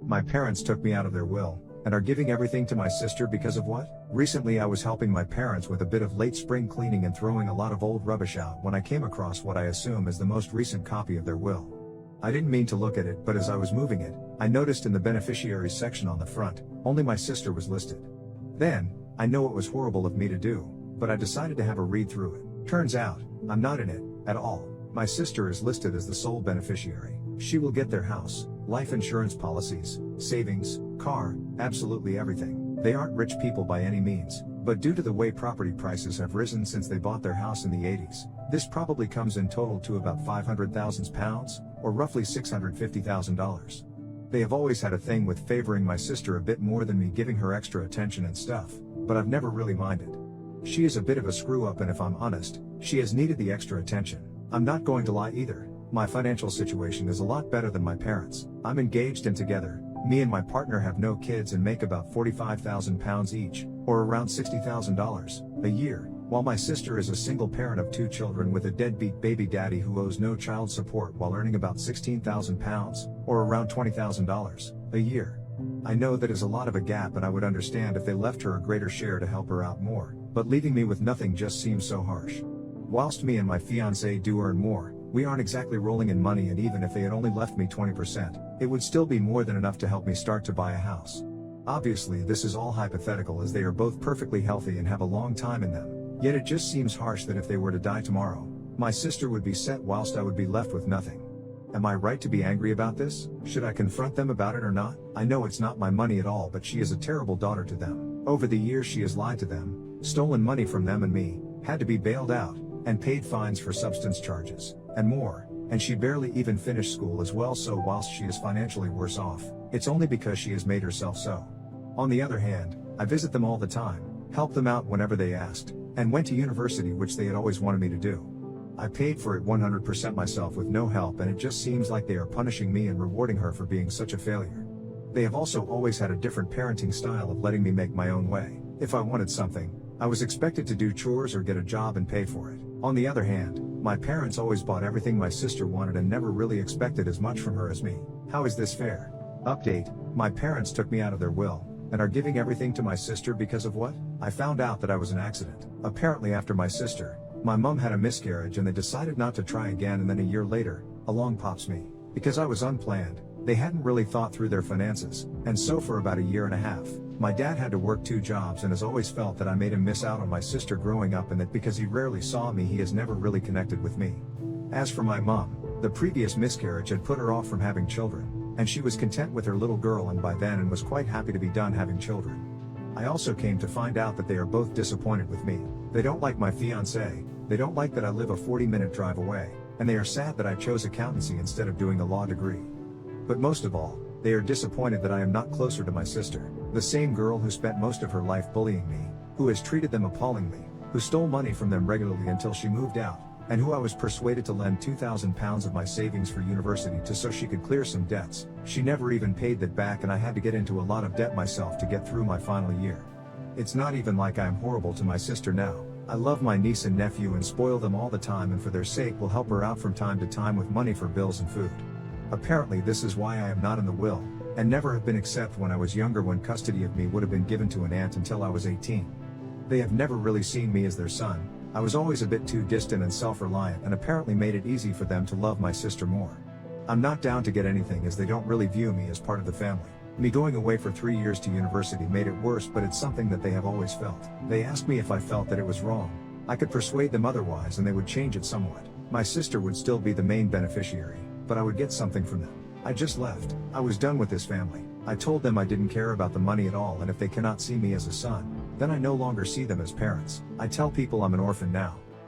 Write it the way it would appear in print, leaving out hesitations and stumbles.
My parents took me out of their will, and are giving everything to my sister because of what? Recently I was helping my parents with a bit of late spring cleaning and throwing a lot of old rubbish out when I came across what I assume is the most recent copy of their will. I didn't mean to look at it, but as I was moving it, I noticed in the beneficiaries section on the front, only my sister was listed. Then, I know it was horrible of me to do, but I decided to have a read through it. Turns out, I'm not in it, at all. My sister is listed as the sole beneficiary. She will get their house, life insurance policies, savings, car, absolutely everything. They aren't rich people by any means, but due to the way property prices have risen since they bought their house in the 80s, this probably comes in total to about £500,000, or roughly $650,000. They have always had a thing with favoring my sister a bit more than me, giving her extra attention and stuff, but I've never really minded. She is a bit of a screw up, and if I'm honest, she has needed the extra attention. I'm not going to lie either. My financial situation is a lot better than my parents'. I'm engaged and together. Me and my partner have no kids and make about £45,000 each, or around $60,000 a year, while my sister is a single parent of 2 children with a deadbeat baby daddy who owes no child support while earning about £16,000, or around $20,000 a year. I know that is a lot of a gap, and I would understand if they left her a greater share to help her out more, but leaving me with nothing just seems so harsh. Whilst me and my fiancé do earn more, we aren't exactly rolling in money, and even if they had only left me 20%, it would still be more than enough to help me start to buy a house. Obviously this is all hypothetical, as they are both perfectly healthy and have a long time in them, yet it just seems harsh that if they were to die tomorrow, my sister would be set whilst I would be left with nothing. Am I right to be angry about this? Should I confront them about it or not? I know it's not my money at all, but she is a terrible daughter to them. Over the years she has lied to them, stolen money from them and me, had to be bailed out, and paid fines for substance charges, and more, and she barely even finished school as well, so whilst she is financially worse off, it's only because she has made herself so. On the other hand, I visit them all the time, help them out whenever they asked, and went to university, which they had always wanted me to do. I paid for it 100% myself with no help, and it just seems like they are punishing me and rewarding her for being such a failure. They have also always had a different parenting style of letting me make my own way. If I wanted something, I was expected to do chores or get a job and pay for it. On the other hand, my parents always bought everything my sister wanted and never really expected as much from her as me. How is this fair? Update: my parents took me out of their will, and are giving everything to my sister because of what? I found out that I was an accident. Apparently after my sister, my mum had a miscarriage and they decided not to try again, and then a year later, along pops me. Because I was unplanned, they hadn't really thought through their finances, and so for about a year and a half, my dad had to work 2 jobs and has always felt that I made him miss out on my sister growing up, and that because he rarely saw me he has never really connected with me. As for my mum, the previous miscarriage had put her off from having children, and she was content with her little girl and by then and was quite happy to be done having children. I also came to find out that they are both disappointed with me. They don't like my fiancé, they don't like that I live a 40-minute drive away, and they are sad that I chose accountancy instead of doing a law degree. But most of all, they are disappointed that I am not closer to my sister, the same girl who spent most of her life bullying me, who has treated them appallingly, who stole money from them regularly until she moved out, and who I was persuaded to lend £2,000 of my savings for university to so she could clear some debts. She never even paid that back, and I had to get into a lot of debt myself to get through my final year. It's not even like I am horrible to my sister now. I love my niece and nephew and spoil them all the time, and for their sake will help her out from time to time with money for bills and food. Apparently this is why I am not in the will, and never have been, except when I was younger, when custody of me would have been given to an aunt until I was 18. They have never really seen me as their son. I was always a bit too distant and self-reliant, and apparently made it easy for them to love my sister more. I'm not down to get anything, as they don't really view me as part of the family. Me going away for 3 years to university made it worse, but it's something that they have always felt. They asked me if I felt that it was wrong. I could persuade them otherwise and they would change it somewhat. My sister would still be the main beneficiary, but I would get something from them. I just left. I was done with this family. I told them I didn't care about the money at all, and if they cannot see me as a son, then I no longer see them as parents. I tell people I'm an orphan now.